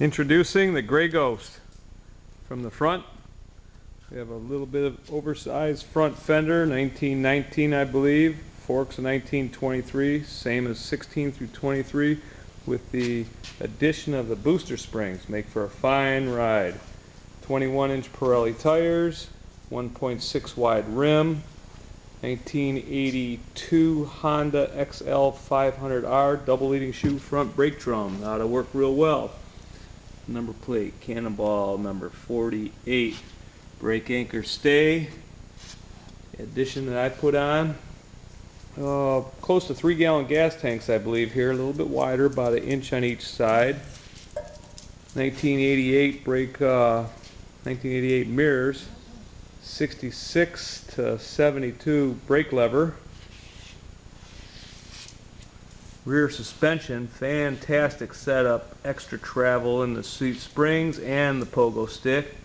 Introducing the Gray Ghost. From the front, we have a little bit of oversized front fender, 1919 I believe, forks of 1923, same as 16 through 23, with the addition of the booster springs. Make for a fine ride. 21-inch Pirelli tires, 1.6 wide rim, 1982 Honda XL 500R double leading shoe front brake drum. Ought to work real well. Number plate Cannonball number 48. Brake anchor stay. The addition that I put on, close to 3-gallon gas tanks I believe here, a little bit wider, about 1 inch on each side. 1988 1988 mirrors. 66 to 72 brake lever. Rear suspension, fantastic setup, extra travel in the seat springs and the pogo stick,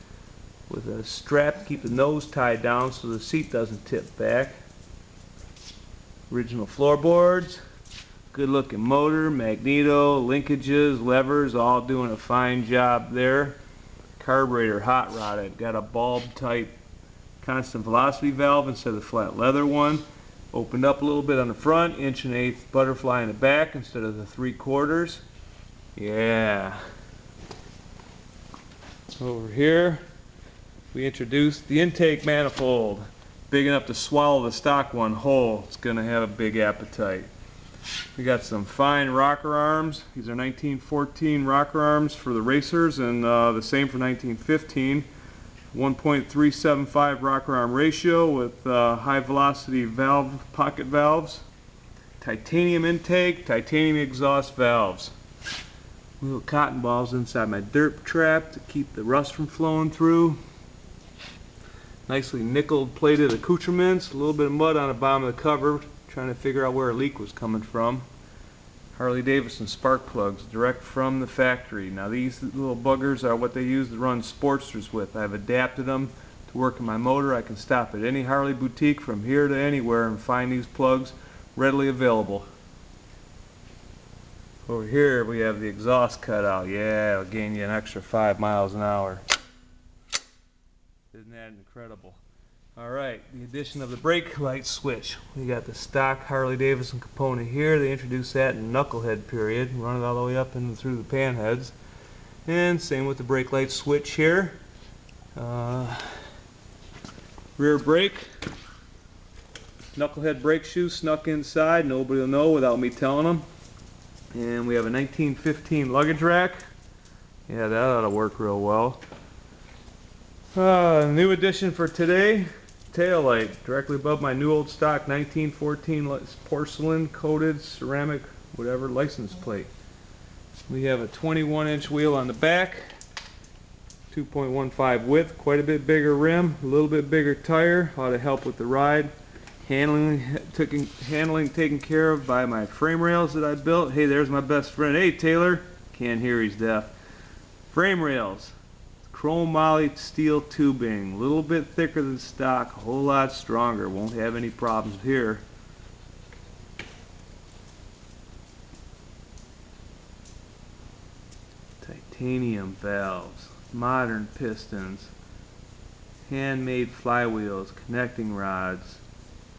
with a strap to keep the nose tied down so the seat doesn't tip back. Original floorboards, good looking motor, magneto, linkages, levers, all doing a fine job there. Carburetor hot rodded, got a bulb type constant velocity valve instead of the flat leather one. Opened up a little bit on the front, 1 1/8 butterfly in the back instead of the 3/4. Yeah. Over here, we introduced the intake manifold. Big enough to swallow the stock one whole. It's going to have a big appetite. We got some fine rocker arms. These are 1914 rocker arms for the racers, and the same for 1915. 1.375 rocker arm ratio with high velocity valve pocket valves, titanium intake, titanium exhaust valves. Little cotton balls inside my dirt trap to keep the rust from flowing through. Nicely nickel plated accoutrements, a little bit of mud on the bottom of the cover, trying to figure out where a leak was coming from. Harley Davidson spark plugs direct from the factory. Now these little buggers are what they use to run Sportsters with. I've adapted them to work in my motor. I can stop at any Harley boutique from here to anywhere and find these plugs readily available. Over here we have the exhaust cutout. Yeah, it'll gain you an extra 5 miles an hour. Isn't that incredible? Alright, the addition of the brake light switch. We got the stock Harley Davidson component here. They introduced that in knucklehead period. Run it all the way up and through the pan heads. And same with the brake light switch here. Rear brake. Knucklehead brake shoe snuck inside. Nobody will know without me telling them. And we have a 1915 luggage rack. Yeah, that ought to work real well. New addition for today. Tail light directly above my new old stock 1914 porcelain coated ceramic whatever license plate. We have a 21-inch wheel on the back, 2.15 width, quite a bit bigger rim, a little bit bigger tire. Ought to help with the ride. Handling taken care of by my frame rails that I built. Hey, there's my best friend. Hey Taylor, can't hear, he's deaf. Frame rails. Chrome moly steel tubing, a little bit thicker than stock, a whole lot stronger, won't have any problems here. Titanium valves, modern pistons, handmade flywheels, connecting rods,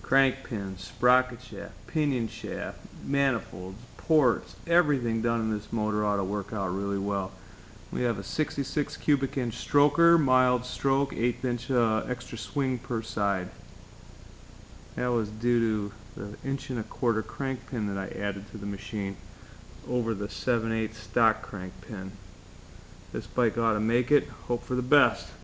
crank pins, sprocket shaft, pinion shaft, manifolds, ports, everything done in this motor ought to work out really well. We have a 66 cubic inch stroker, mild stroke, 1/8 inch extra swing per side. That was due to the 1.25 inch crank pin that I added to the machine over the 7/8 stock crank pin. This bike ought to make it. Hope for the best.